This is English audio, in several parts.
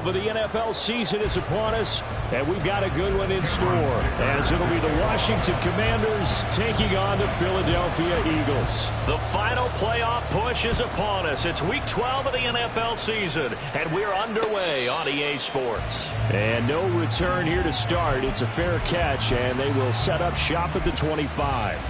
12 of the NFL season is upon us, and we've got a good one in store, as it'll be the Washington Commanders taking on the Philadelphia Eagles. The final playoff push is upon us. It's Week 12 of the NFL season, and we're underway on EA Sports. And no return here to start. It's a fair catch, and they will set up shop at the 25.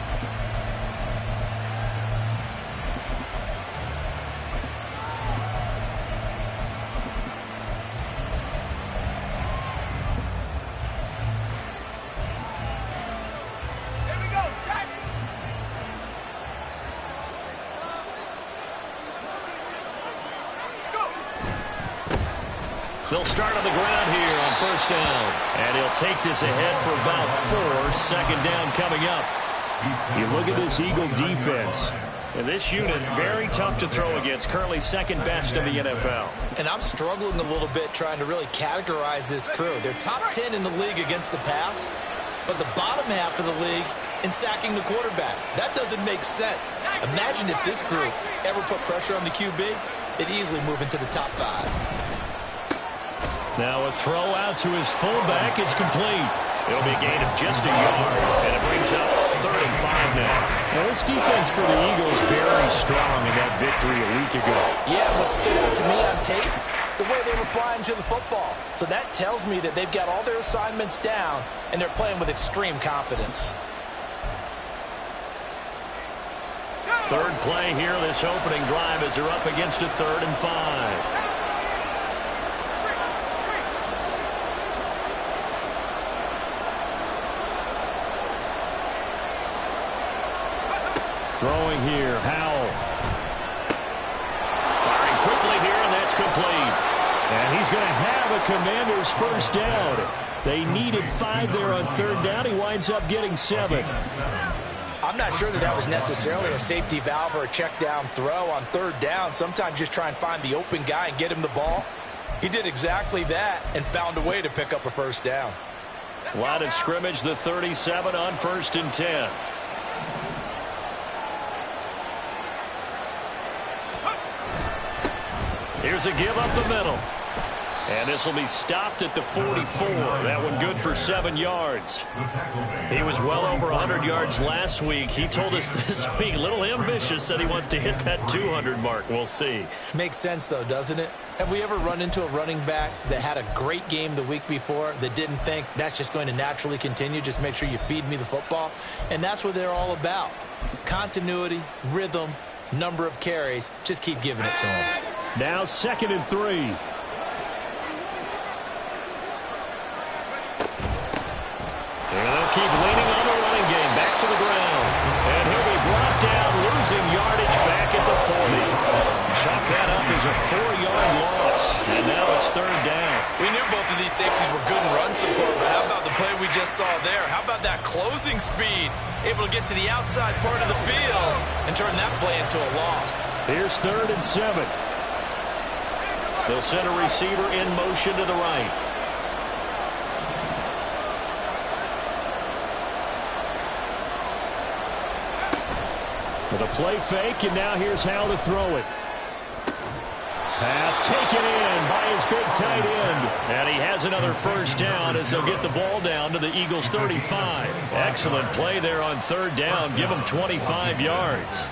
They'll start on the ground here on first down. And he'll take this ahead for about 4. Second down coming up. You look at this Eagle defense. And this unit, very tough to throw against. Currently second best in the NFL. And I'm struggling a little bit trying to really categorize this crew. They're top 10 in the league against the pass, but the bottom half of the league in sacking the quarterback. That doesn't make sense. Imagine if this group ever put pressure on the QB, they'd easily move into the top 5. Now a throw out to his fullback is complete. It'll be a gain of just a yard, and it brings up 3rd and 5 now. Well, this defense for the Eagles very strong in that victory a week ago. Yeah, what stood out to me on tape, the way they were flying to the football. So that tells me that they've got all their assignments down, and they're playing with extreme confidence. Third play here, this opening drive, as they're up against a 3rd and 5. Throwing here, Howell. Firing quickly here, and that's complete. And he's going to have a Commanders first down. They needed 5 there on 3rd down. He winds up getting 7. I'm not sure that was necessarily a safety valve or a check down throw on 3rd down. Sometimes just try and find the open guy and get him the ball. He did exactly that and found a way to pick up a first down. Line of scrimmage, the 37 on 1st and 10. Here's a give up the middle. And this will be stopped at the 44. That one good for 7 yards. He was well over 100 yards last week. He told us this week, a little ambitious, said he wants to hit that 200 mark. We'll see. Makes sense, though, doesn't it? Have we ever run into a running back that had a great game the week before that didn't think that's just going to naturally continue? Just make sure you feed me the football. And that's what they're all about. Continuity, rhythm, number of carries. Just keep giving it to him. Now 2nd and 3. And they'll keep leaning on the running game. Back to the ground. And he'll be brought down, losing yardage back at the 40. Chalk that up as a 4-yard loss. And now it's 3rd down. We knew both of these safeties were good in run support, but how about the play we just saw there? How about that closing speed? Able to get to the outside part of the field and turn that play into a loss. Here's 3rd and 7. They'll send a receiver in motion to the right. With a play fake, and now here's how to throw it. Pass taken in by his big tight end. And he has another first down as they'll get the ball down to the Eagles' 35. Excellent play there on 3rd down. Give them 25 yards.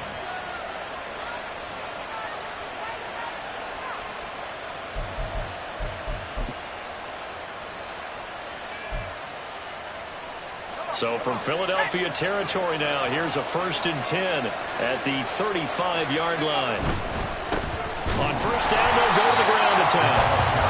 So from Philadelphia territory now, here's a 1st and 10 at the 35-yard line. On first down, they'll go to the ground attack.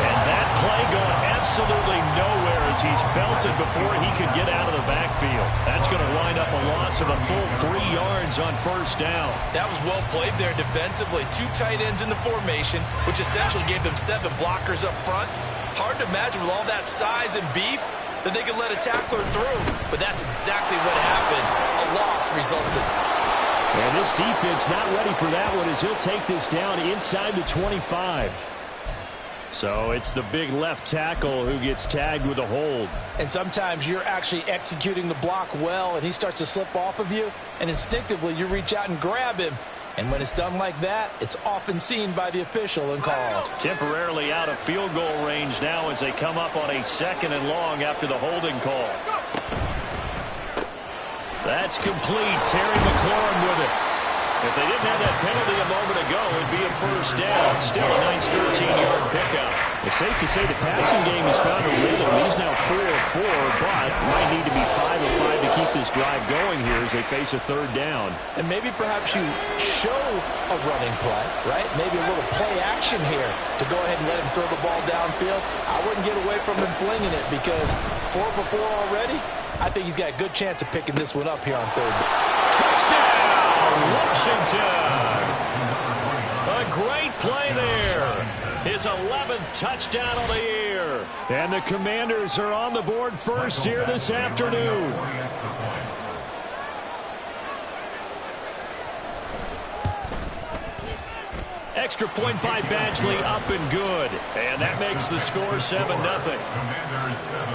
And that play going absolutely nowhere as he's belted before he could get out of the backfield. That's going to wind up a loss of a full 3 yards on first down. That was well played there defensively. 2 tight ends in the formation, which essentially gave them 7 blockers up front. Hard to imagine with all that size and beef that they could let a tackler through. But that's exactly what happened. A loss resulted. And this defense not ready for that one as he'll take this down inside the 25. So it's the big left tackle who gets tagged with a hold. And sometimes you're actually executing the block well, and he starts to slip off of you, and instinctively you reach out and grab him, And when it's done like that, it's often seen by the official and called. Temporarily out of field goal range now as they come up on a 2nd and long after the holding call. That's complete. Terry McLaurin with it. If they didn't have that penalty a moment ago, it'd be a first down. Still a nice 13-yard pickup. It's safe to say the passing game has found a rhythm. He's now 4 of 4, but might need to be 5 of 5 to keep this drive going here as they face a 3rd down. And maybe perhaps you show a running play, right? Maybe a little play action here to go ahead and let him throw the ball downfield. I wouldn't get away from him flinging it because 4 for 4 already. I think he's got a good chance of picking this one up here on 3rd. Touchdown, Washington! A great play there. His 11th touchdown of the year. And the Commanders are on the board first here this afternoon. Extra point by Badgley, up and good. And that makes the score 7-0. Commanders 7,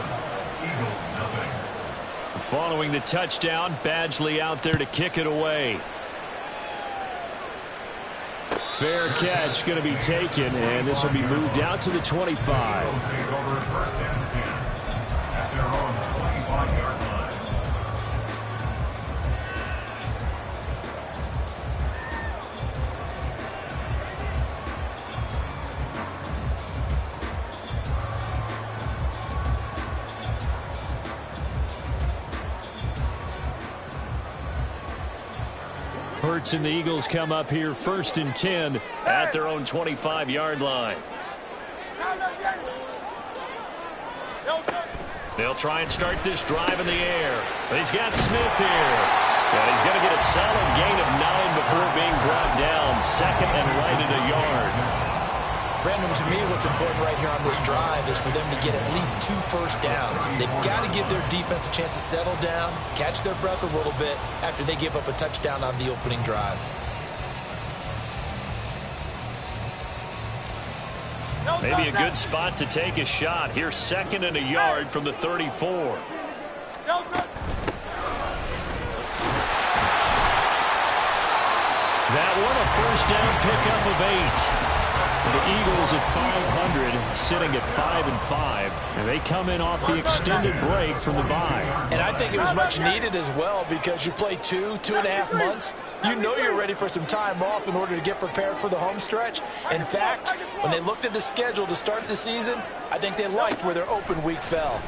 Eagles 0. Following the touchdown, Badgley out there to kick it away. Fair catch going to be taken, and this will be moved out to the 25. Hurts and the Eagles come up here 1st and 10 at their own 25-yard line. They'll try and start this drive in the air. But he's got Smith here. And he's going to get a solid gain of 9 before being brought down. 2nd and right at a yard. Brandon, to me, what's important right here on this drive is for them to get at least 2 first downs. They've got to give their defense a chance to settle down, catch their breath a little bit after they give up a touchdown on the opening drive. Maybe a good spot to take a shot. Here's 2nd and a yard from the 34. That one a first down pickup of 8. The Eagles at 500, sitting at 5-5, and they come in off the extended break from the bye. And I think it was much needed as well because you play 2.5 months. You know you're ready for some time off in order to get prepared for the home stretch. In fact, when they looked at the schedule to start the season, I think they liked where their open week fell.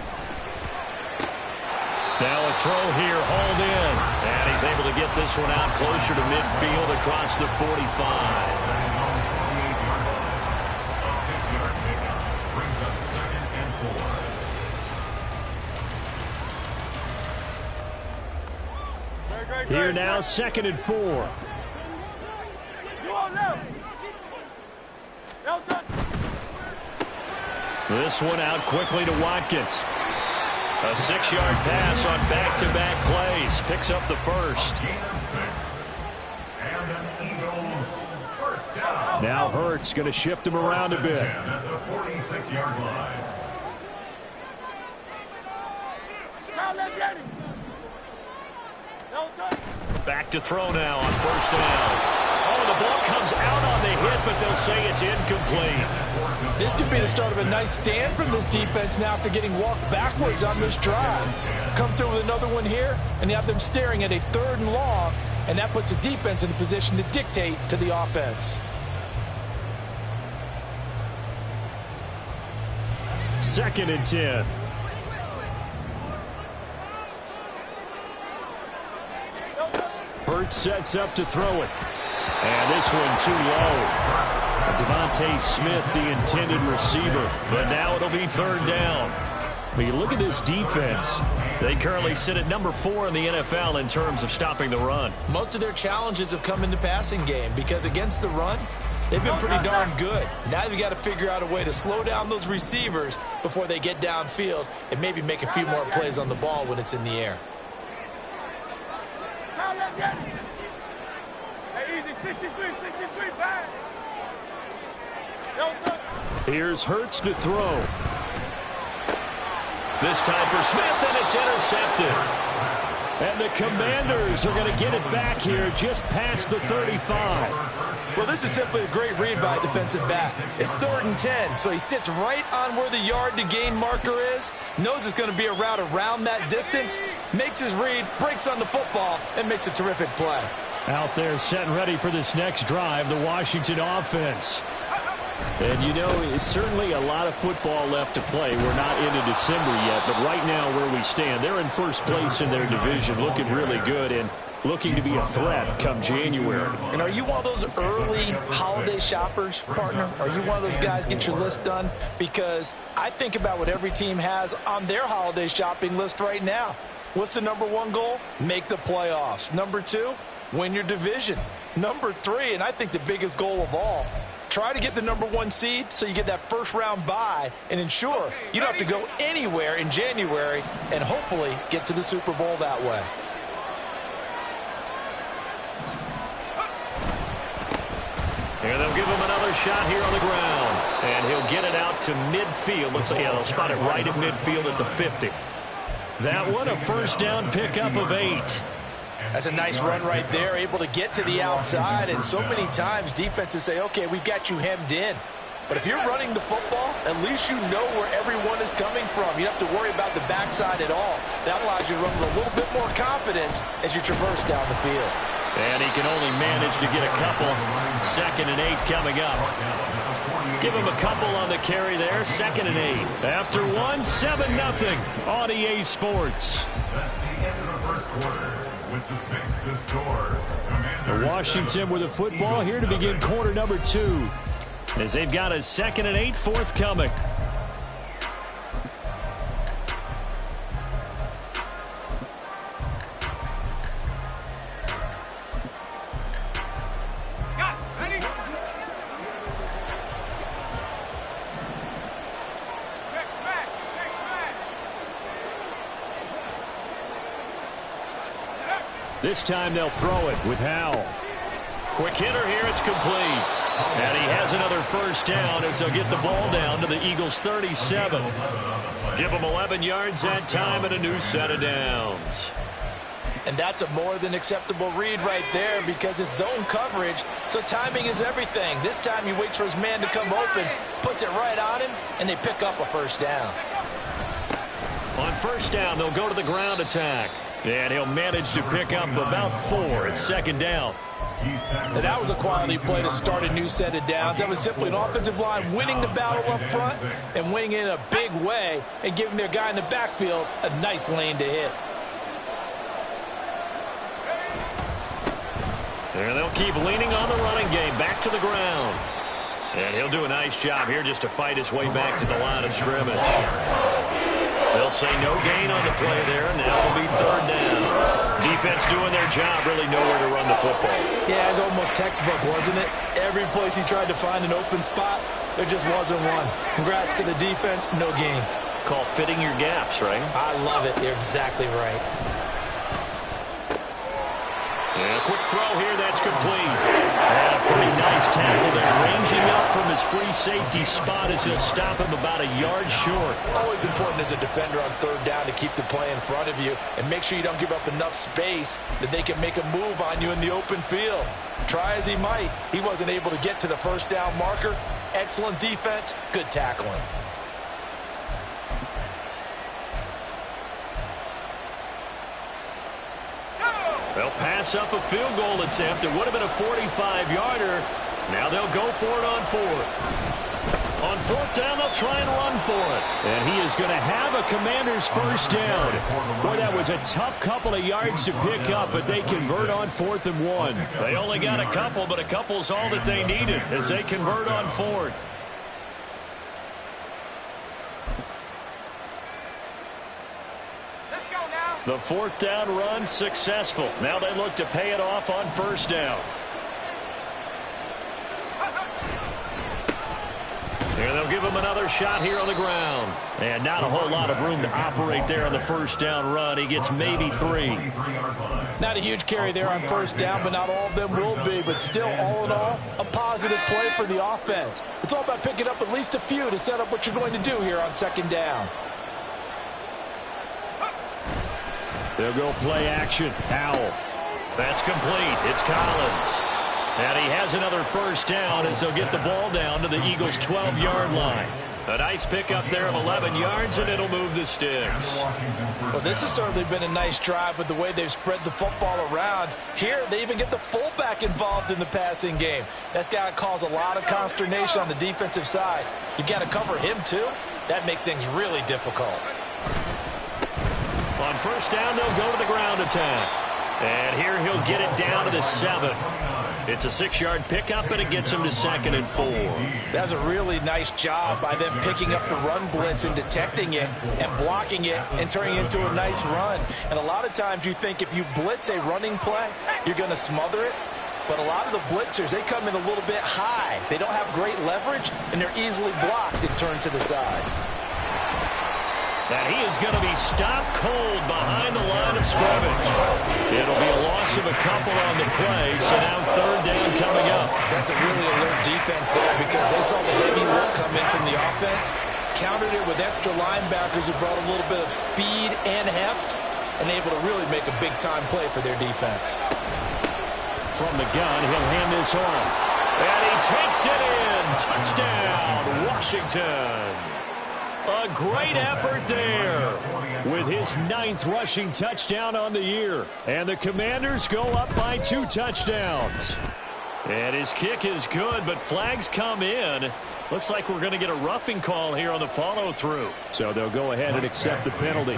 Now a throw here, hauled in. And he's able to get this one out closer to midfield across the 45. Here now, 2nd and 4. This one out quickly to Watkins. A 6-yard pass on back-to-back plays. Picks up the first. Now Hurts going to shift him around a bit. At the 46-yard line. Back to throw now on first down. Oh, the ball comes out on the hit, but they'll say it's incomplete. This could be the start of a nice stand from this defense now after getting walked backwards on this drive. Come through with another one here, and you have them staring at a 3rd and long, and that puts the defense in a position to dictate to the offense. 2nd and 10. Hurts sets up to throw it. And this one too low. Devontae Smith, the intended receiver. But now it'll be 3rd down. But you look at this defense. They currently sit at number 4 in the NFL in terms of stopping the run. Most of their challenges have come in the passing game because against the run, they've been pretty darn good. Now you've got to figure out a way to slow down those receivers before they get downfield and maybe make a few more plays on the ball when it's in the air. Here's Hurts to throw. This time for Smith, and it's intercepted. And the Commanders are going to get it back here just past the 35. Well, this is simply a great read by a defensive back. It's 3rd and 10, so he sits right on where the yard to gain marker is, knows it's going to be a route around that distance, makes his read, breaks on the football, and makes a terrific play. Out there set and ready for this next drive, the Washington offense. And, you know, it's certainly a lot of football left to play. We're not into December yet, but right now where we stand, they're in first place in their division, looking really good and looking to be a threat come January. And are you one of those early holiday shoppers, partner? Are you one of those guys get your list done? Because I think about what every team has on their holiday shopping list right now. What's the #1 goal? Make the playoffs. #2, win your division. #3, and I think the biggest goal of all, try to get the #1 seed so you get that first-round bye and ensure you don't have to go anywhere in January and hopefully get to the Super Bowl that way. And they'll give him another shot here on the ground. And he'll get it out to midfield. Let's say, yeah, they'll spot it right at midfield at the 50. That one, a first down pickup of 8. That's a nice run right there, able to get to the outside. And so many times defenses say, okay, we've got you hemmed in. But if you're running the football, at least you know where everyone is coming from. You don't have to worry about the backside at all. That allows you to run with a little bit more confidence as you traverse down the field. And he can only manage to get a couple. 2nd and 8 coming up. Give him a couple on the carry there. 2nd and 8. After one, 7-0 on EA Sports. That's the end of the first quarter. With the score, Commanders Washington with the football here to begin quarter #2. As they've got a 2nd and 8 forthcoming. This time they'll throw it with Howell. Quick hitter here, it's complete. And he has another first down as they'll get the ball down to the Eagles' 37. Give them 11 yards that time and a new set of downs. And that's a more than acceptable read right there because it's zone coverage, so timing is everything. This time he waits for his man to come open, puts it right on him, and they pick up a first down. On first down, they'll go to the ground attack. And he'll manage to pick up about 4. It's 2nd down. And that was a quality play to start a new set of downs. That was simply an offensive line winning the battle up front and winning in a big way and giving their guy in the backfield a nice lane to hit. And they'll keep leaning on the running game. Back to the ground. And he'll do a nice job here just to fight his way back to the line of scrimmage. They'll say no gain on the play there, and now it'll be 3rd down. Defense doing their job, really nowhere to run the football. Yeah, it's almost textbook, wasn't it? Every place he tried to find an open spot, there just wasn't one. Congrats to the defense, no gain. Call fitting your gaps, right? I love it. You're exactly right. And a quick throw here, that's complete. And a pretty nice tackle there, ranging up from his free safety spot as he'll stop him about a yard short. Always important as a defender on 3rd down to keep the play in front of you and make sure you don't give up enough space that they can make a move on you in the open field. Try as he might, he wasn't able to get to the first down marker. Excellent defense, good tackling. They'll pass up a field goal attempt. It would have been a 45-yarder. Now they'll go for it on 4th. On 4th down, they'll try and run for it. And he is going to have a Commander's first down. Boy, that was a tough couple of yards to pick up, but they convert on 4th and 1. They only got a couple, but a couple's all that they needed as they convert on 4th. The 4th down run successful. Now they look to pay it off on 1st down. And they'll give him another shot here on the ground. And not a whole lot of room to operate there on the 1st down run. He gets maybe 3. Not a huge carry there on 1st down, but not all of them will be. But still, all in all, a positive play for the offense. It's all about picking up at least a few to set up what you're going to do here on 2nd down. They'll go play action. Powell. That's complete. It's Collins. And he has another first down as they'll get the ball down to the Eagles' 12-yard line. A nice pickup there of 11 yards, and it'll move the sticks. Well, this has certainly been a nice drive with the way they've spread the football around. Here, they even get the fullback involved in the passing game. That's got to cause a lot of consternation on the defensive side. You've got to cover him, too. That makes things really difficult. On first down, they'll go to the ground attack. And here he'll get it down to the 7. It's a 6-yard pickup, and it gets him to 2nd and 4. That's a really nice job by them picking up the run blitz and detecting it and blocking it and turning it into a nice run. And a lot of times you think if you blitz a running play, you're going to smother it. But a lot of the blitzers, they come in a little bit high. They don't have great leverage, and they're easily blocked and turned to the side. And he is going to be stopped cold behind the line of scrimmage. It'll be a loss of a couple on the play, so now 3rd down coming up. That's a really alert defense there because they saw the heavy look come in from the offense, countered it with extra linebackers who brought a little bit of speed and heft, and able to really make a big-time play for their defense. From the gun, he'll hand this off. And he takes it in. Touchdown, Washington. A great effort there. With his 9th rushing touchdown on the year. And the Commanders go up by 2 touchdowns. And his kick is good, but flags come in. Looks like we're going to get a roughing call here on the follow-through. So they'll go ahead and accept the penalty.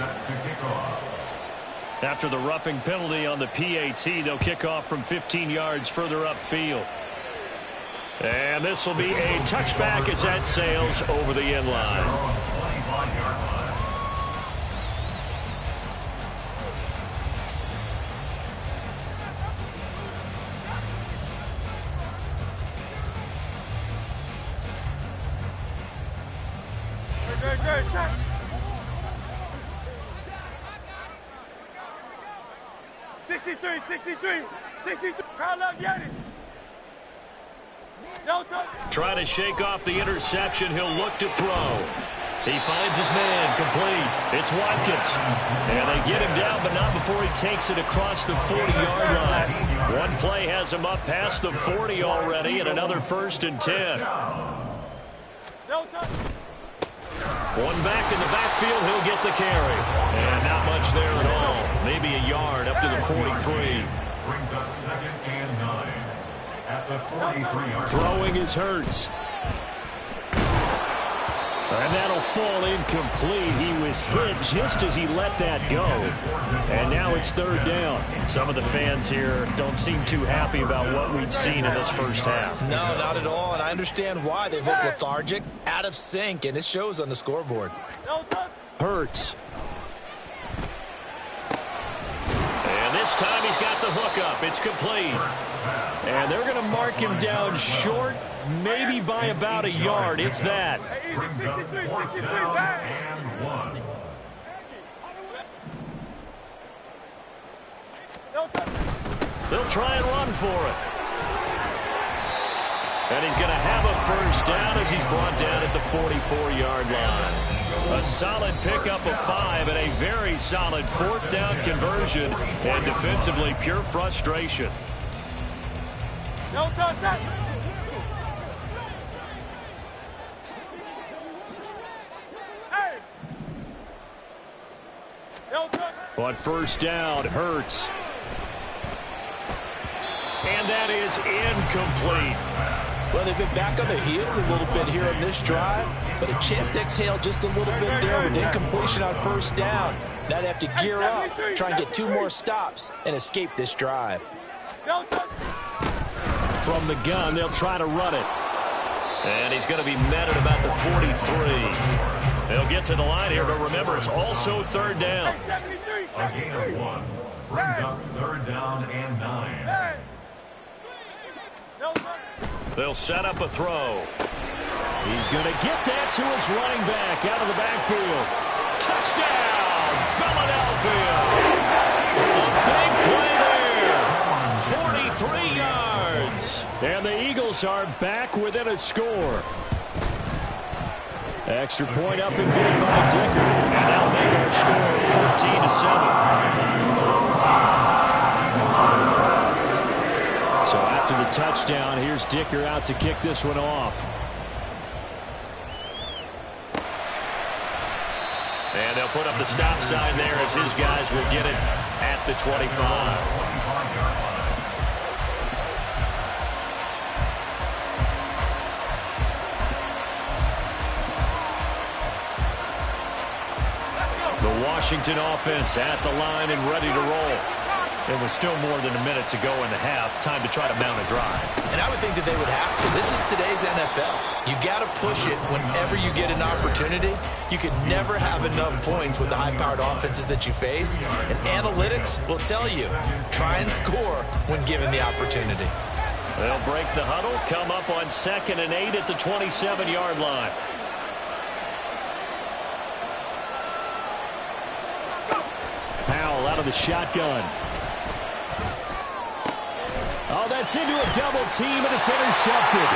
After the roughing penalty on the PAT, they'll kick off from 15 yards further upfield. And this will be a touchback as that sails over the end line. Good. 63. Crowd up, get it. Trying to shake off the interception. He'll look to throw. He finds his man, complete. It's Watkins. And they get him down, but not before he takes it across the 40-yard line. One play has him up past the 40 already, and another 1st and 10. One back in the backfield, he'll get the carry. And not much there at all. Maybe a yard up to the 43. Brings up 2nd and 9. At the 43-yard. Throwing is Hurts. And that'll fall incomplete. He was hit just as he let that go. And now it's 3rd down. Some of the fans here don't seem too happy about what we've seen in this first half. No, not at all. And I understand why. They've looked lethargic, out of sync, and it shows on the scoreboard. Hurts. And this time he's got the hook up. It's complete. And they're going to mark him down short, maybe by about a yard, if that. Brings up 4th down and 1. They'll try and run for it. And he's going to have a first down as he's brought down at the 44-yard line. A solid pickup of 5 and a very solid 4th down conversion. And defensively, pure frustration. On first down, Hurts. And that is incomplete. Well, they've been back on their heels a little bit here on this drive, but a chance to exhale just a little bit there with incompletion on first down. Now they have to gear up, try and get 2 more stops, and escape this drive. From the gun, they'll try to run it. And he's going to be met at about the 43. They'll get to the line here, but remember, it's also 3rd down. A gain of 1. Brings up 3rd down and 9. They'll set up a throw. He's going to get that to his running back out of the backfield. Touchdown, Philadelphia. A big play there. 43 yards. And the Eagles are back within a score. Extra point up and good by Dicker. And that'll make our score 14-7. So after the touchdown, here's Dicker out to kick this one off. And they'll put up the stop sign there as his guys will get it at the 25. The Washington offense at the line and ready to roll. And with still more than a minute to go in the half, time to try to mount a drive. And I would think that they would have to. This is today's NFL. You got to push it whenever you get an opportunity. You could never have enough points with the high-powered offenses that you face. And analytics will tell you, try and score when given the opportunity. They'll break the huddle, come up on 2nd and 8 at the 27-yard line. Powell out of the shotgun. Oh, that's into a double team, and it's intercepted.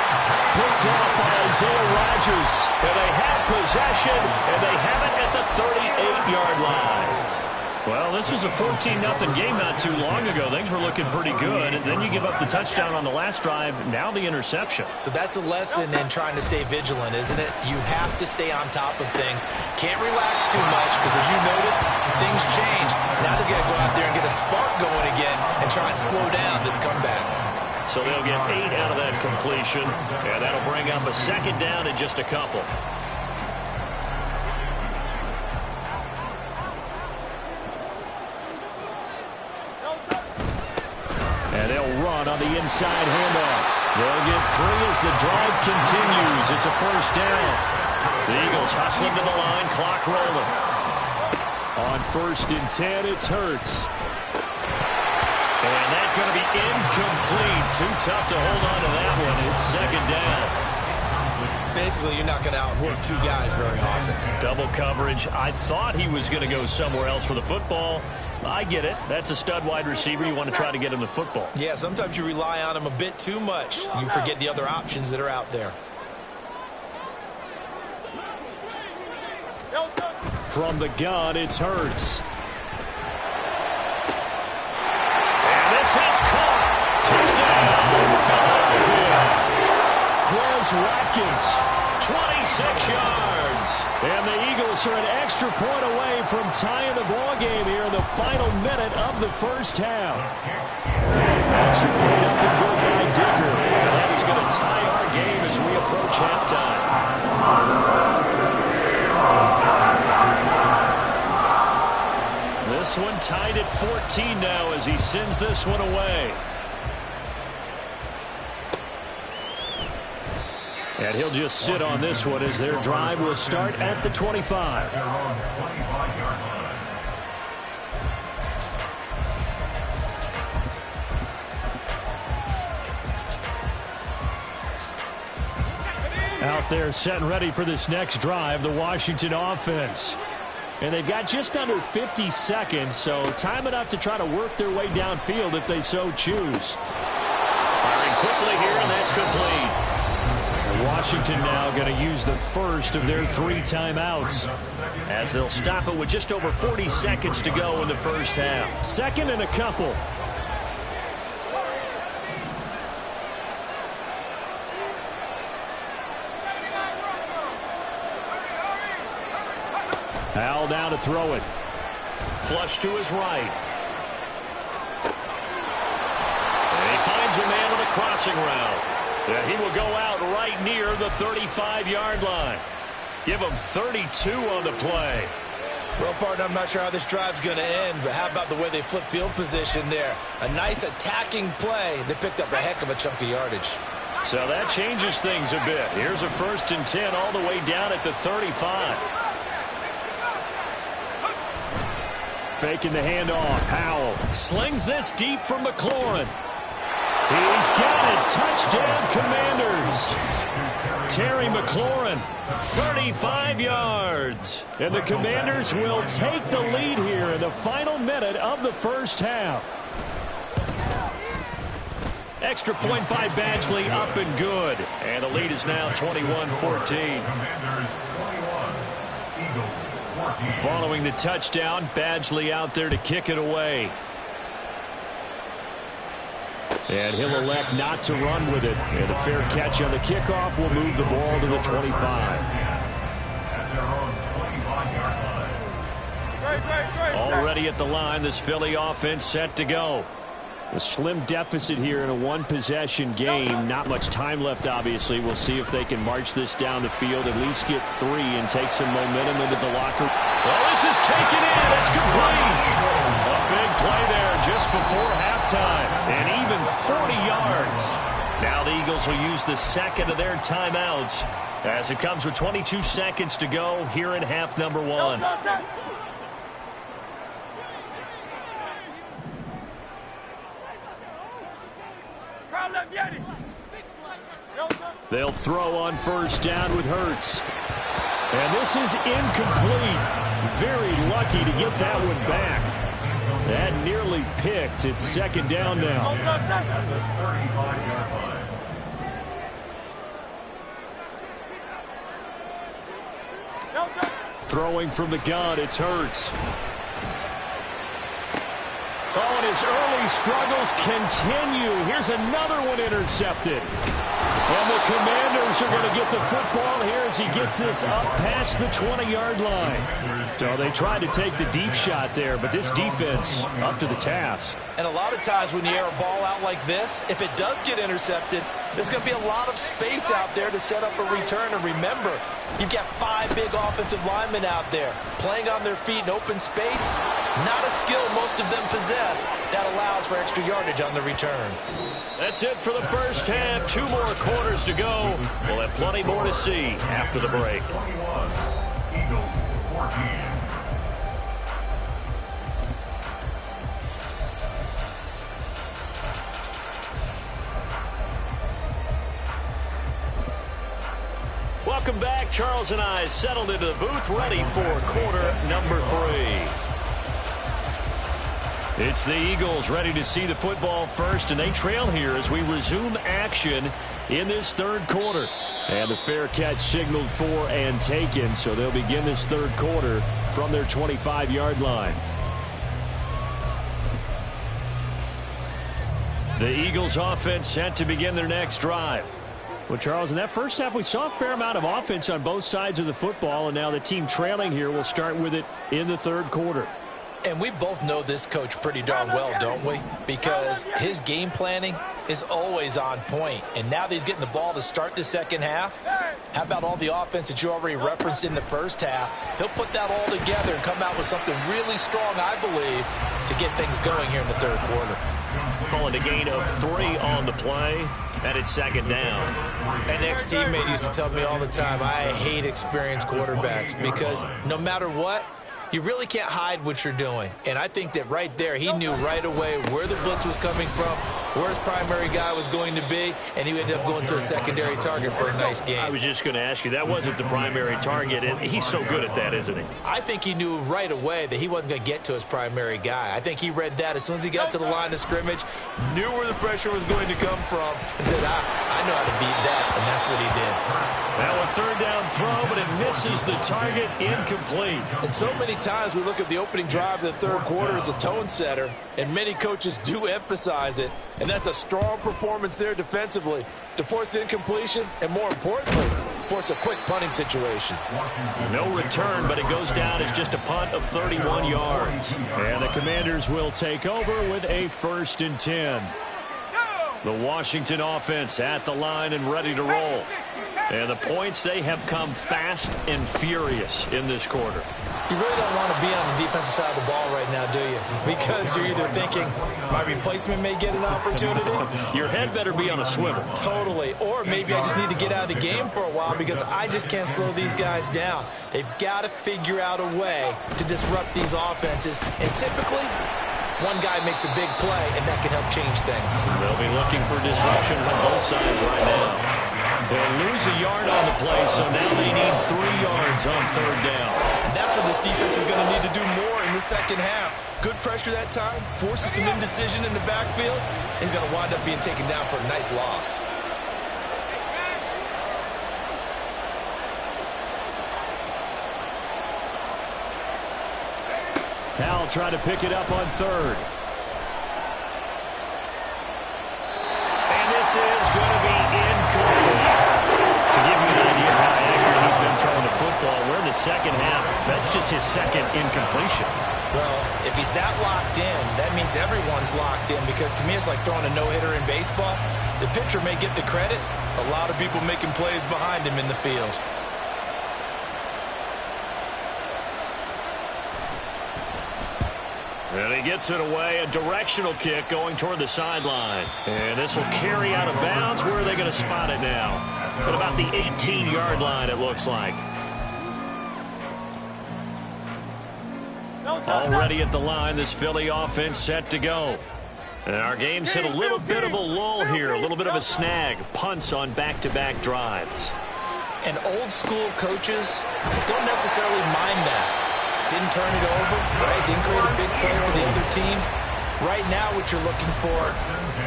Picked off by Isaiah Rodgers. And they have possession, and they have it at the 38-yard line. Well, this was a 14-0 game not too long ago. Things were looking pretty good, and then you give up the touchdown on the last drive, now the interception. So that's a lesson in trying to stay vigilant, isn't it? You have to stay on top of things. Can't relax too much because, as you noted, things change. Now they've got to go out there and get a spark going again and try and slow down this comeback. So they'll get 8 out of that completion, and that'll bring up a 2nd down in just a couple. And they'll run on the inside handoff. They'll get 3 as the drive continues. It's a 1st down. The Eagles hustling to the line, clock rolling. On 1st and 10, it's Hurts. And that's going to be incomplete. Too tough to hold on to that one. It's 2nd down. Basically, you're not going to outwork 2 guys very often. Double coverage. I thought he was going to go somewhere else for the football. I get it. That's a stud wide receiver. You want to try to get him the football. Yeah, sometimes you rely on him a bit too much. You forget the other options that are out there. From the gun, it's Hurts. And this is caught. Touchdown, Philadelphia. Quez Watkins, 26 yards. And the Eagles are an extra point away from tying the ball game here in the final minute of the 1st half. Extra point up and good by Dicker. And that is going to tie our game as we approach halftime. This one tied at 14 now as he sends this one away. And he'll just sit on this one as their drive will start at the 25. Out there set and ready for this next drive, the Washington offense. And they've got just under 50 seconds, so time enough to try to work their way downfield if they so choose. Firing quickly here, and that's complete. Washington now going to use the 1st of their 3 timeouts, as they'll stop it with just over 40 seconds to go in the 1st half. 2nd and a couple. Al now to throw it. Flush to his right. And he finds a man on the crossing route. Yeah, he will go out right near the 35-yard line. Give him 32 on the play. Well, partner, I'm not sure how this drive's going to end, but how about the way they flip field position there? A nice attacking play. They picked up a heck of a chunk of yardage. So that changes things a bit. Here's a 1st and 10 all the way down at the 35. Faking the handoff. Powell slings this deep from McLaurin. He's got it. Touchdown, Commanders. Terry McLaurin, 35 yards. And the Commanders will take the lead here in the final minute of the 1st half. Extra point by Badgley, up and good. And the lead is now 21-14. Following the touchdown, Badgley out there to kick it away. And he'll elect not to run with it. And a fair catch on the kickoff will move the ball to the 25. Already at the line, this Philly offense set to go. A slim deficit here in a one-possession game. Not much time left, obviously. We'll see if they can march this down the field, at least get 3 and take some momentum into the locker. Well, this is taken in. It's complete. A big play there just before halftime. And even 40 yards. Now the Eagles will use the second of their timeouts as it comes with 22 seconds to go here in half number 1. They'll throw on first down with Hurts. And this is incomplete. Very lucky to get that one back. That nearly picked. It's second down now. Throwing from the gun, it's Hurts. Oh, and his early struggles continue. Here's another one intercepted. And the Commanders are going to get the football here as he gets this up past the 20-yard line. So they tried to take the deep shot there, but this defense up to the task. And a lot of times when you air a ball out like this, if it does get intercepted, there's going to be a lot of space out there to set up a return. And remember, you've got 5 big offensive linemen out there playing on their feet in open space. Not a skill most of them possess that allows for extra yardage on the return. That's it for the first half. 2 more quarters to go. We'll have plenty more to see after the break. 21, Eagles 14. Welcome back. Charles and I settled into the booth, ready for quarter number 3. It's the Eagles ready to see the football first, and they trail here as we resume action in this third quarter. And the fair catch signaled for and taken, so they'll begin this third quarter from their 25-yard line. The Eagles offense set to begin their next drive. Well, Charles, in that first half, we saw a fair amount of offense on both sides of the football, and now the team trailing here will start with it in the third quarter. And we both know this coach pretty darn well, don't we? Because his game planning is always on point. And now that he's getting the ball to start the second half, how about all the offense that you already referenced in the first half? He'll put that all together and come out with something really strong, I believe, to get things going here in the third quarter. Calling a gain of 3 on the play, and it's second down. An ex-teammate used to tell me all the time, I hate experienced quarterbacks because no matter what, you really can't hide what you're doing. And I think that right there, he knew right away where the blitz was coming from, where his primary guy was going to be, and he ended up going to a secondary target for a nice game. I was just going to ask you, that wasn't the primary target, and he's so good at that, isn't he? I think he knew right away that he wasn't going to get to his primary guy. I think he read that as soon as he got to the line of scrimmage, knew where the pressure was going to come from, and said, I know how to beat that, and that's what he did. Now a third down throw, but it misses the target, incomplete. And so many times we look at the opening drive of the third quarter as a tone setter, and many coaches do emphasize it, and that's a strong performance there defensively to force incompletion and, more importantly, force a quick punting situation. No return, but it goes down as just a punt of 31 yards. And the Commanders will take over with a 1st and 10. The Washington offense at the line and ready to roll. And the points, they have come fast and furious in this quarter. You really don't want to be on the defensive side of the ball right now, do you? Because you're either thinking, my replacement may get an opportunity. Your head better be on a swivel. Totally. Or maybe I just need to get out of the game for a while because I just can't slow these guys down. They've got to figure out a way to disrupt these offenses. And typically, one guy makes a big play, and that can help change things. They'll be looking for disruption on both sides right now. They'll lose a yard on the play, so now they need 3 yards on third down. And that's what this defense is going to need to do more in the second half. Good pressure that time, forces some indecision in the backfield. He's going to wind up being taken down for a nice loss. Howell trying to pick it up on third. And this is going to be incomplete. To give you an idea of how accurate he's been throwing the football, we're in the second half. That's just his second incompletion. Well, if he's that locked in, that means everyone's locked in, because to me it's like throwing a no-hitter in baseball. The pitcher may get the credit, a lot of people making plays behind him in the field. And he gets it away, a directional kick going toward the sideline. And this will carry out of bounds. Where are they going to spot it now? At about the 18-yard line, it looks like. Already at the line, this Philly offense set to go. And our game's hit a little bit of a lull here, a little bit of a snag. Punts on back-to-back drives. And old-school coaches don't necessarily mind that. Didn't turn it over, right? Didn't create a big play for the other team. Right now what you're looking for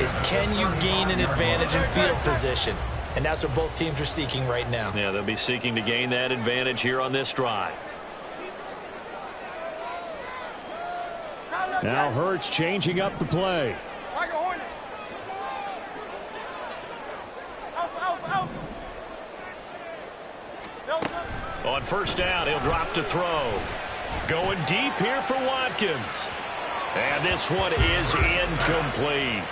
is, can you gain an advantage in field position? And that's what both teams are seeking right now. Yeah, they'll be seeking to gain that advantage here on this drive. Now Hurts changing up the play. On first down, he'll drop to throw. Going deep here for Watkins. And this one is incomplete.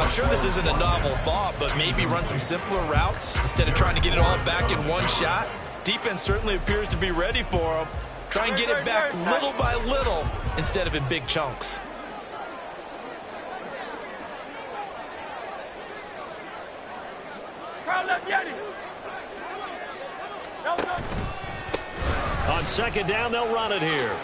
I'm sure this isn't a novel thought, but maybe run some simpler routes instead of trying to get it all back in one shot. Defense certainly appears to be ready for him. Try and get it back little by little instead of in big chunks. On second down, they'll run it here.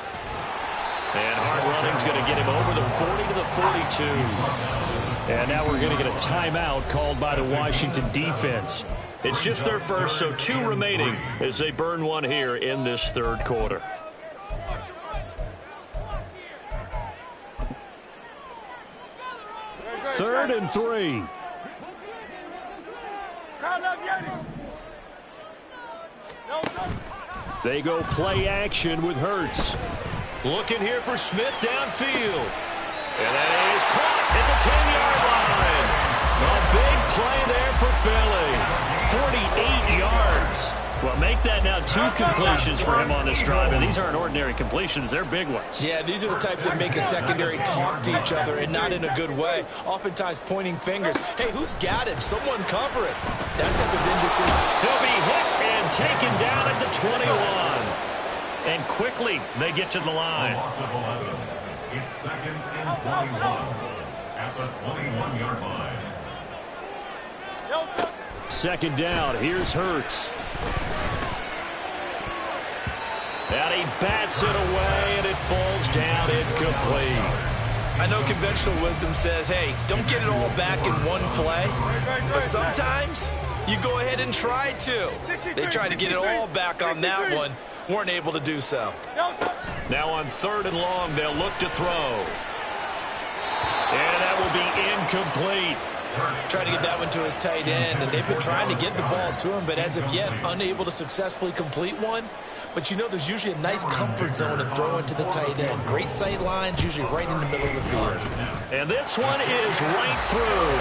And hard running's going to get him over the 40 to the 42. And now we're going to get a timeout called by the Washington defense. It's just their first, so 2 remaining as they burn one here in this third quarter. Third and 3. They go play action with Hurts. Looking here for Smith downfield. And that is caught at the 10-yard line. A big play there for Philly. 48 yards. Well, make that now 2 completions for him on this drive. And these aren't ordinary completions. They're big ones. Yeah, these are the types that make a secondary talk to each other, and not in a good way. Oftentimes pointing fingers. Hey, who's got him? Someone cover it. That type of indecision. He'll be hit and taken down at the 21. And quickly they get to the line. Loss of 11. It's second and 21 at the 21-yard line. Second down. Here's Hurts. And he bats it away, and it falls down incomplete. I know conventional wisdom says, hey, don't get it all back in one play. But sometimes you go ahead and try to. They tried to get it all back on that one. Weren't able to do so. Now on third and long, they'll look to throw. And that will be incomplete. Trying to get that one to his tight end, and they've been trying to get the ball to him, but as of yet, unable to successfully complete one. But you know, there's usually a nice comfort zone in throwing to the tight end. Great sight lines, usually right in the middle of the field. And this one is right through.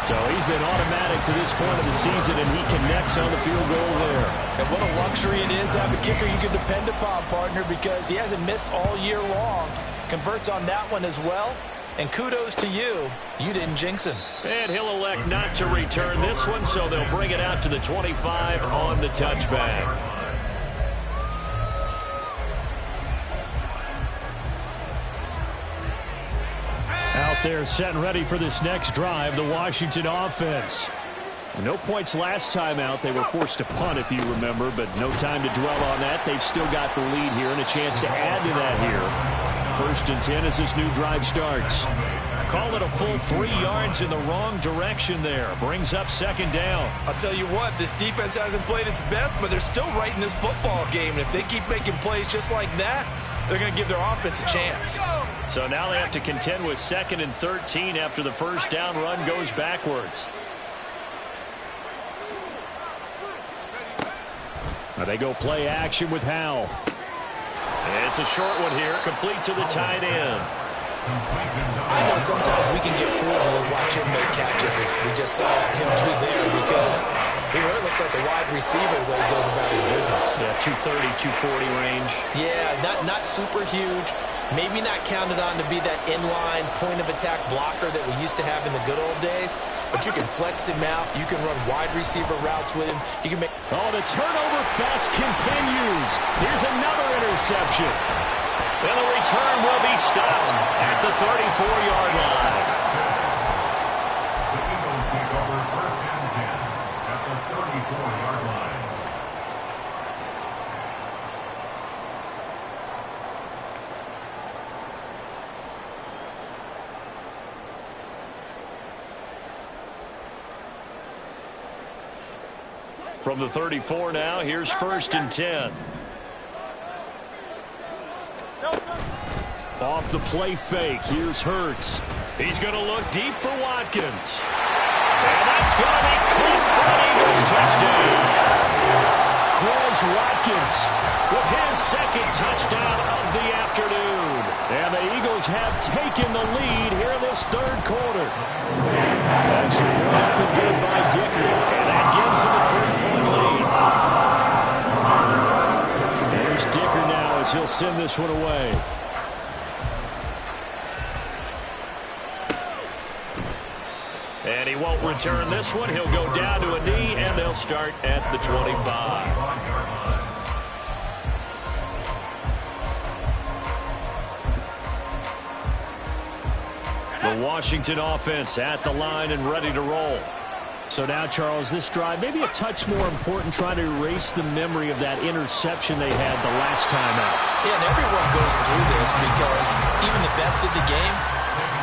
So he's been automatic to this point of the season, and he connects on the field goal there. And what a luxury it is to have a kicker you can depend upon, partner, because he hasn't missed all year long. Converts on that one as well. And kudos to you. You didn't jinx him. And he'll elect not to return this one, so they'll bring it out to the 25 on the touchback. Out there set and ready for this next drive, the Washington offense. No points last time out. They were forced to punt, if you remember, but no time to dwell on that. They've still got the lead here and a chance to add to that here. First and 10 as this new drive starts. Call it a full 3 yards in the wrong direction there. Brings up second down. I'll tell you what, this defense hasn't played its best, but they're still right in this football game. And if they keep making plays just like that, they're going to give their offense a chance. So now they have to contend with second and 13 after the first down run goes backwards. Now they go play action with Howell. It's a short one here, complete to the tight end. I know sometimes we can get fooled when we watch him make catches, as we just saw him do there, because he really looks like a wide receiver the way he goes about his business. Yeah, 230, 240 range. Yeah, not super huge. Maybe not counted on to be that inline point-of-attack blocker that we used to have in the good old days, but you can flex him out. You can run wide receiver routes with him. You can make... Oh, the turnover fest continues. Here's another interception. And the return will be stopped at the 34-yard line. The Eagles take over 1st and 10 at the 34-yard line. From the 34 now, here's 1st and 10. Off the play fake, here's Hurts. He's going to look deep for Watkins. And that's going to be caught for an Eagles touchdown. Quez Watkins With his second touchdown of the afternoon. And the Eagles have taken the lead here in this third quarter. Extra point up and good by Dicker. And that gives him a 3-point lead. There's Dicker now as he'll send this one away. And he won't return this one. He'll go down to a knee, and they'll start at the 25. The Washington offense at the line and ready to roll. So now, Charles, this drive maybe a touch more important, trying to erase the memory of that interception they had the last time out. Yeah, and everyone goes through this because even the best of the game,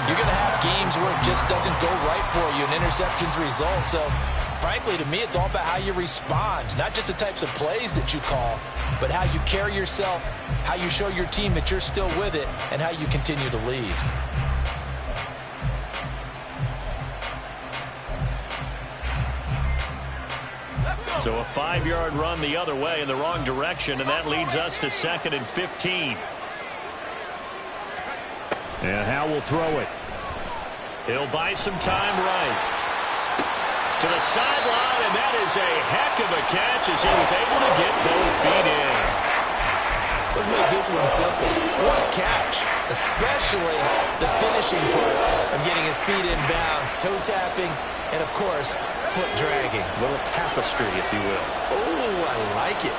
you're going to have games where it just doesn't go right for you, and interceptions result. So, frankly, to me, it's all about how you respond, not just the types of plays that you call, but how you carry yourself, how you show your team that you're still with it, and how you continue to lead. So a 5-yard run the other way in the wrong direction, and that leads us to 2nd and 15. And Howe will throw it. He'll buy some time right. To the sideline, and that is a heck of a catch as he was able to get both feet in. Let's make this one simple. What a catch, especially the finishing part of getting his feet in bounds, toe tapping, and, of course, foot dragging. A little tapestry, if you will. Oh, I like it.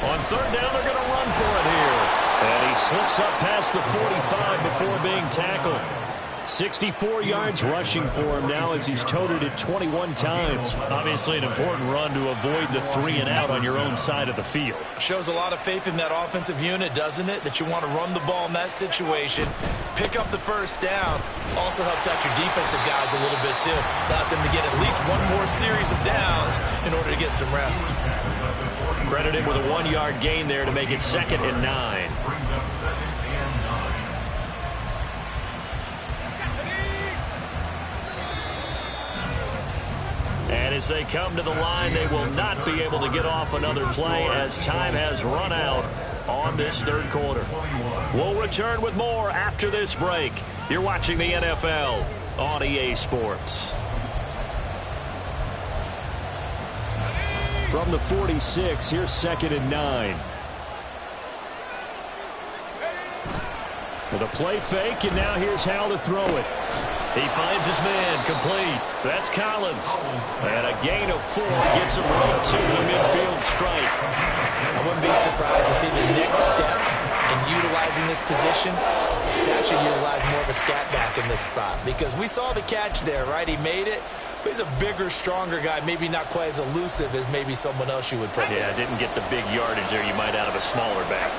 On 3rd down, they're going to run for it here. And he slips up past the 45 before being tackled. 64 yards rushing for him now as he's toted it 21 times. Obviously an important run to avoid the 3-and-out on your own side of the field. Shows a lot of faith in that offensive unit, doesn't it? That you want to run the ball in that situation. Pick up the 1st down. Also helps out your defensive guys a little bit, too. Allows them to get at least one more series of downs in order to get some rest. Credit him with a 1-yard gain there to make it 2nd and 9. Brings up 2nd and 9. And as they come to the line, they will not be able to get off another play as time has run out on this 3rd quarter. We'll return with more after this break. You're watching the NFL on EA Sports. From the 46, here's 2nd and 9. With a play fake, and now here's Howe to throw it. He finds his man, complete. That's Collins. And a gain of 4 gets him right to the midfield strike. I wouldn't be surprised to see the next step in utilizing this position is to actually utilize more of a scat back in this spot. Because we saw the catch there, right? He made it. But he's a bigger, stronger guy, maybe not quite as elusive as maybe someone else you would put in. Yeah, didn't get the big yardage there you might out of a smaller back.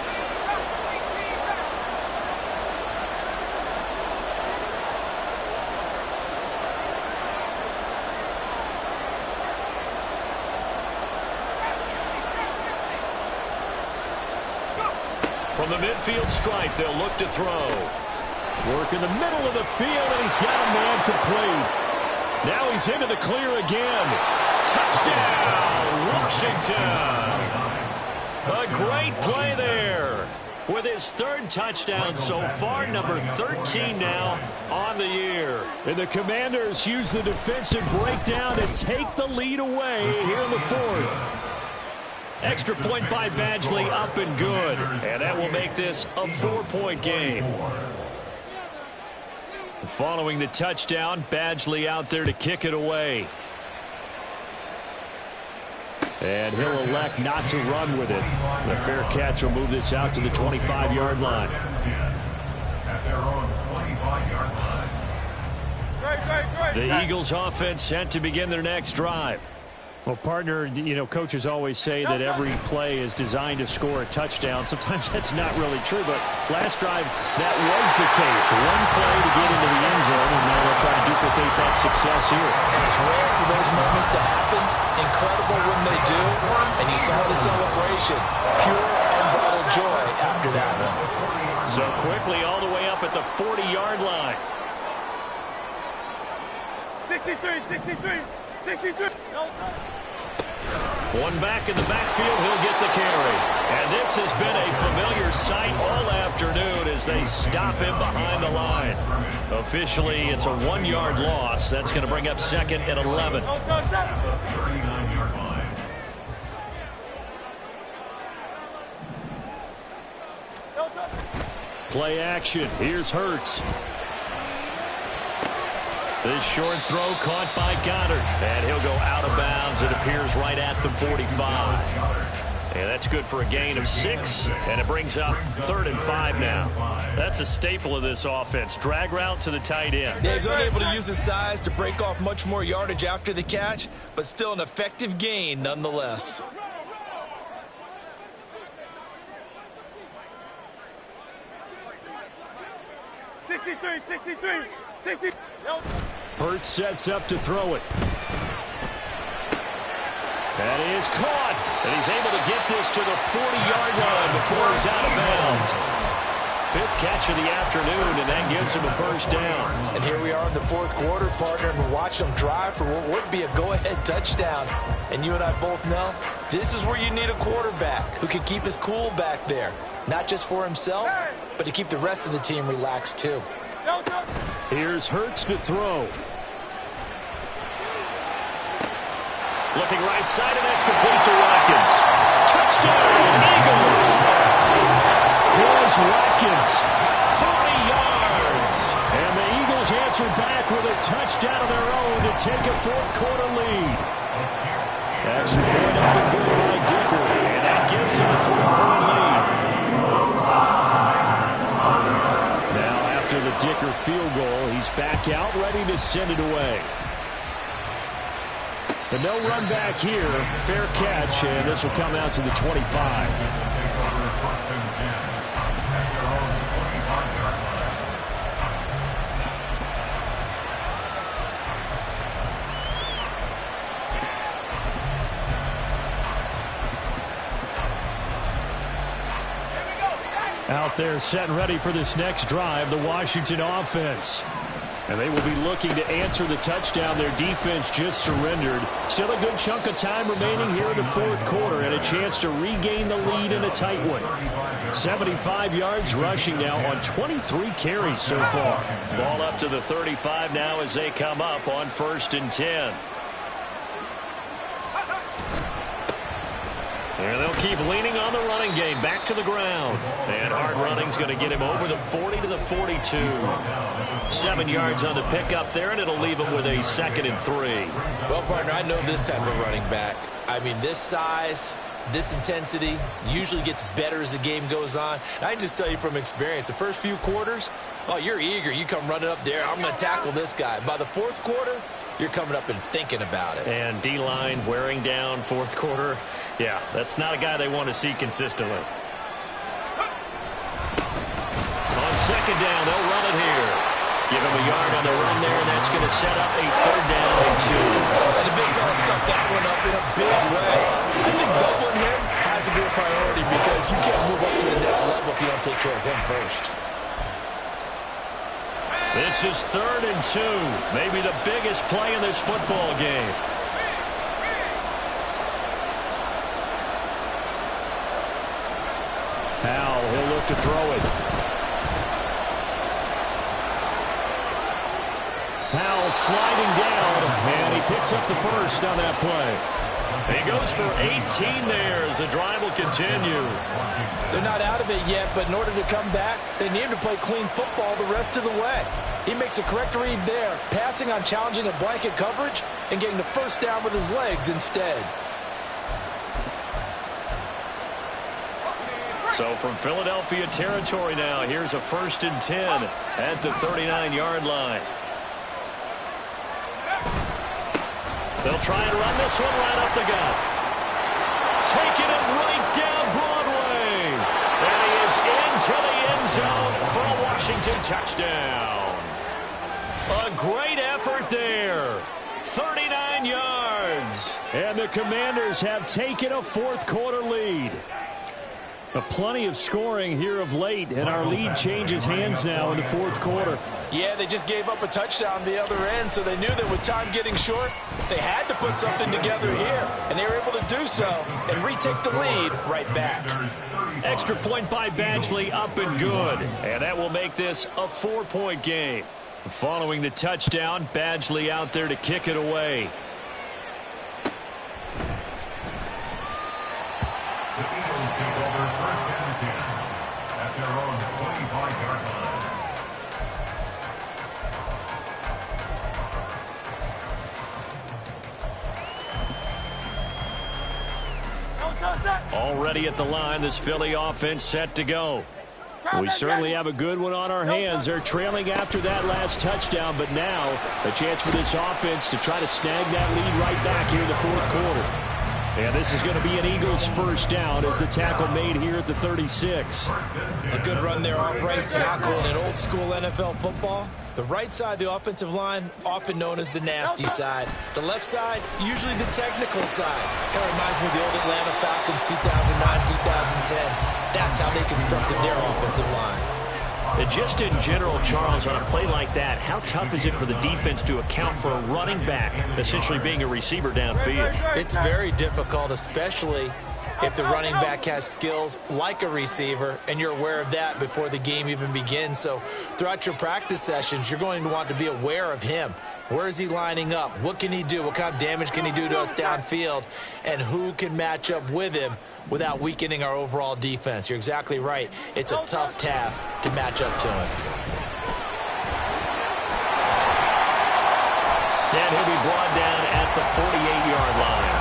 From the midfield stripe, they'll look to throw. Work in the middle of the field, and he's got a man complete. Now he's into the clear again. Touchdown, Washington. A great play there. With his third touchdown so far, number 13 now on the year. And the Commanders use the defensive breakdown and take the lead away here in the fourth. Extra point by Badgley, up and good. And that will make this a 4-point game. Following the touchdown, Badgley out there to kick it away. And he'll elect not to run with it. The fair catch will move this out to the 25-yard line. At their own 25-yard line. The Eagles offense set to begin their next drive. Well, partner, you know, coaches always say that every play is designed to score a touchdown. Sometimes that's not really true, but last drive, that was the case. One play to get into the end zone, and now they'll try to duplicate that success here. And it's rare for those moments to happen. Incredible when they do. And you saw the celebration. Pure, unbridled joy after that one. So quickly all the way up at the 40-yard line. 63. One back in the backfield, he'll get the carry. And this has been a familiar sight all afternoon as they stop him behind the line. Officially, it's a 1-yard loss. That's going to bring up 2nd and 11. 39-yard line. Play action. Here's Hurts. This short throw caught by Goddard. And he'll go out of bounds. It appears right at the 45. And that's good for a gain of 6. And it brings up 3rd and 5 now. That's a staple of this offense. Drag route to the tight end. Yeah, he's unable to use his size to break off much more yardage after the catch, but still an effective gain nonetheless. Hurts sets up to throw it. That is caught. And he's able to get this to the 40-yard line before he's out of bounds. 5th catch of the afternoon, and that gives him a first down. And here we are in the 4th quarter, partner, and watch them drive for what would be a go-ahead touchdown. And you and I both know this is where you need a quarterback who can keep his cool back there. Not just for himself, but to keep the rest of the team relaxed too. Here's Hurts to throw. Looking right side, and that's complete to Watkins. Touchdown, Eagles! Quez Watkins. 40 yards! And the Eagles answer back with a touchdown of their own to take a 4th quarter lead. Extra point up and good by Dicker. And that gives him a 3-point lead. Now after the Dicker field goal, he's back out ready to send it away. But no run back here. Fair catch, and this will come out to the 25. Out there set and ready for this next drive, the Washington offense. And they will be looking to answer the touchdown their defense just surrendered. Still a good chunk of time remaining here in the 4th quarter and a chance to regain the lead in a tight one. 75 yards rushing now on 23 carries so far. Ball up to the 35 now as they come up on 1st and 10. And they'll keep leaning on the running game. Back to the ground. And hard running's going to get him over the 40 to the 42. 7 yards on the pickup there, and it'll leave him with a 2nd and 3. Well, partner, I know this type of running back. I mean, this size, this intensity usually gets better as the game goes on. And I can just tell you from experience, the first few quarters, oh, you're eager. You come running up there, I'm going to tackle this guy. By the 4th quarter, you're coming up and thinking about it. And D-line wearing down 4th quarter. Yeah, that's not a guy they want to see consistently. On 2nd down, they'll run it here. Give him a yard on the run there, and that's going to set up a 3rd down and 2. And the big fella stuffed that one up in a big way. I think doubling him has to be a priority because you can't move up to the next level if you don't take care of him first. This is 3rd and 2. Maybe the biggest play in this football game. back to throw it. Howell sliding down, and he picks up the first on that play. He goes for 18 there as the drive will continue. They're not out of it yet, but in order to come back, they need to play clean football the rest of the way. He makes a correct read there, passing on challenging a blanket coverage and getting the first down with his legs instead. So from Philadelphia territory now, here's a 1st and 10 at the 39-yard line. They'll try and run this one right up the gut. Taking it right down Broadway. And he is into the end zone for a Washington touchdown. A great effort there. 39 yards. And the Commanders have taken a fourth-quarter lead. Plenty of scoring here of late, and our lead changes hands now in the fourth quarter. Yeah, they just gave up a touchdown the other end, so they knew that with time getting short, they had to put something together here, and they were able to do so and retake the lead right back. Extra point by Badgley, up and good. And that will make this a 4-point game. Following the touchdown, Badgley out there to kick it away. The Eagles take over 1st and 10 at their own 25-yard line. Already at the line, this Philly offense set to go. We certainly have a good one on our hands. They're trailing after that last touchdown, but now a chance for this offense to try to snag that lead right back here in the fourth quarter. And this is going to be an Eagles first down as the tackle made here at the 36. A good run there off right tackle in an old school NFL football. The right side of the offensive line, often known as the nasty side. The left side, usually the technical side. Kind of reminds me of the old Atlanta Falcons 2009-2010. That's how they constructed their offensive line. And just in general, Charles, on a play like that, how tough is it for the defense to account for a running back essentially being a receiver downfield? It's very difficult, especially if the running back has skills like a receiver, and you're aware of that before the game even begins. So throughout your practice sessions, you're going to want to be aware of him. Where is he lining up? What can he do? What kind of damage can he do to us downfield? And who can match up with him without weakening our overall defense? You're exactly right. It's a tough task to match up to him. And he'll be brought down at the 48-yard line.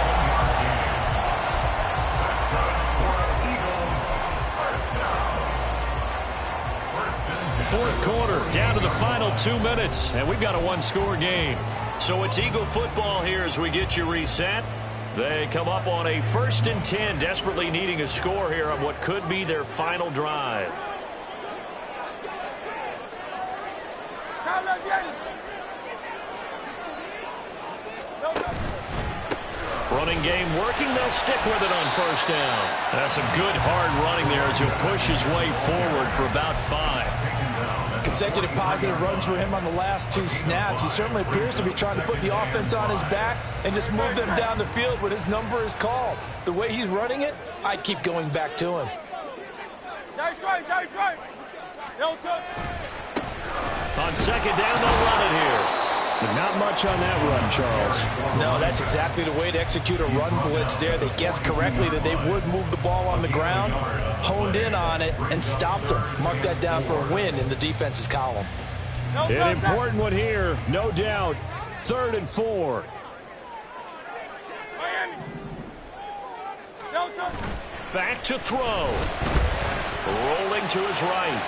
Fourth quarter, down to the final 2 minutes, and we've got a one-score game. So it's Eagle football here as we get you reset. They come up on a 1st and 10, desperately needing a score here on what could be their final drive. Running game working. They'll stick with it on 1st down. That's some good hard running there as he'll push his way forward for about 5. Consecutive positive runs for him on the last 2 snaps. He certainly appears to be trying to put the offense on his back and just move them down the field when his number is called. The way he's running it, I keep going back to him. Nice right. On 2nd down, they'll run it here. But not much on that run, Charles. No, that's exactly the way to execute a run blitz there. They guessed correctly that they would move the ball on the ground, honed in on it, and stopped them. Mark that down for a win in the defense's column. An important one here, no doubt. 3rd and 4. Back to throw. Rolling to his right.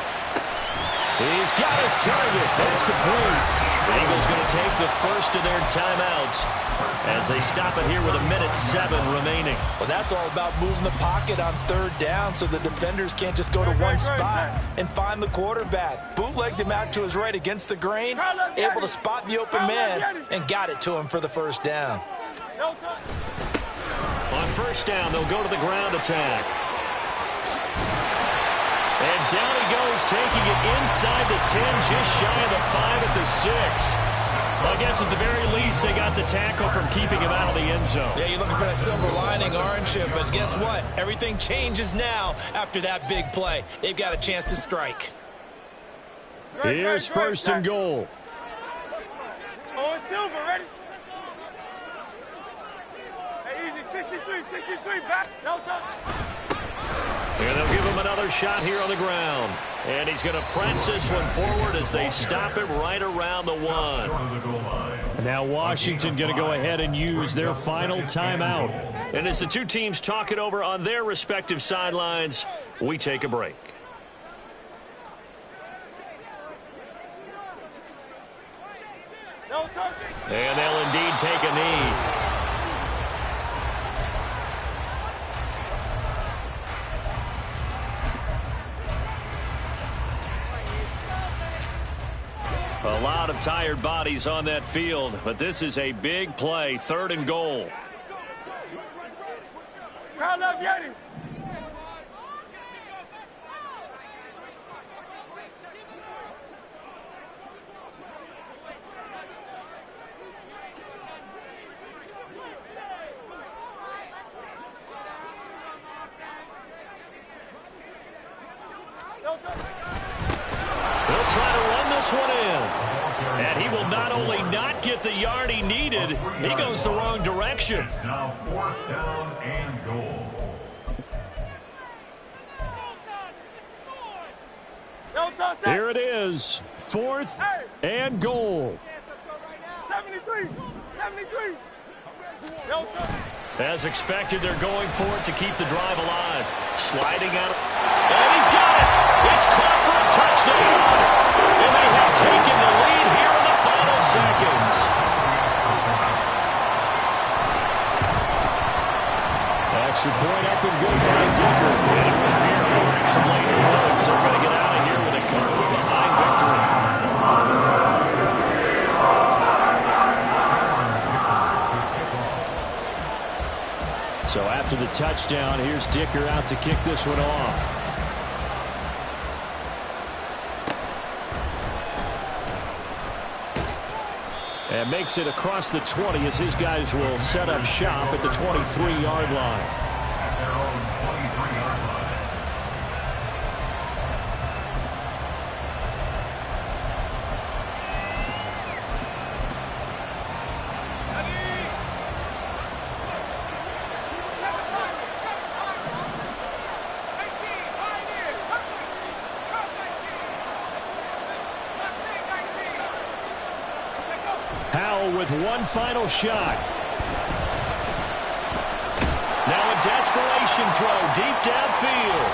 He's got his target. That's complete. The Eagles going to take the first of their timeouts as they stop it here with 1:07 remaining. Well, that's all about moving the pocket on 3rd down so the defenders can't just go to one spot and find the quarterback. Bootlegged him out to his right against the grain, able to spot the open man, and got it to him for the 1st down. On 1st down, they'll go to the ground attack. And down he goes, taking it inside the 10, just shy of the 5 at the 6. I guess at the very least, they got the tackle from keeping him out of the end zone. Yeah, you're looking for that silver lining, aren't you? But guess what? Everything changes now after that big play. They've got a chance to strike. Here's first and goal. Oh, it's Silver, ready? Hey, easy, 63, back. No touch. And they'll give him another shot here on the ground. And he's going to press this one forward as they stop him right around the 1. Now Washington going to go ahead and use their final timeout. And as the two teams talk it over on their respective sidelines, we take a break. No touch. And they'll indeed take a knee. A lot of tired bodies on that field, but this is a big play, 3rd and goal. Crowd love Yeti. He'll try to run this one in. And he will not only not get the yard he needed, he goes the wrong direction. It's now 4th down and goal. No touch. Here it is, 4th and goal. 73. No touch. As expected, they're going for it to keep the drive alive. Sliding out. And he's got it. It's caught for a touchdown. And they have taken the lead here in the final seconds. Extra point up and good by Dicker. And it would appear Norwich some later points. They're going to get out of here with a come from behind victory. So after the touchdown, here's Dicker out to kick this one off. And makes it across the 20 as his guys will set up shop at the 23-yard line. At their own 23-yard line. Howell with one final shot. Now a desperation throw deep downfield.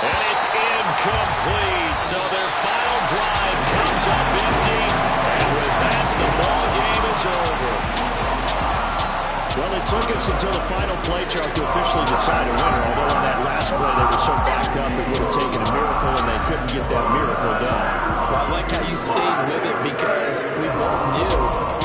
And it's incomplete. So their final drive comes up empty. And with that, the ball game is over. Well, it took us until the final play, Charles, to officially decide a winner. Although on that last play they were so backed up it would have taken a miracle, and they couldn't get that miracle done. Well, I like how you stayed with it because we both knew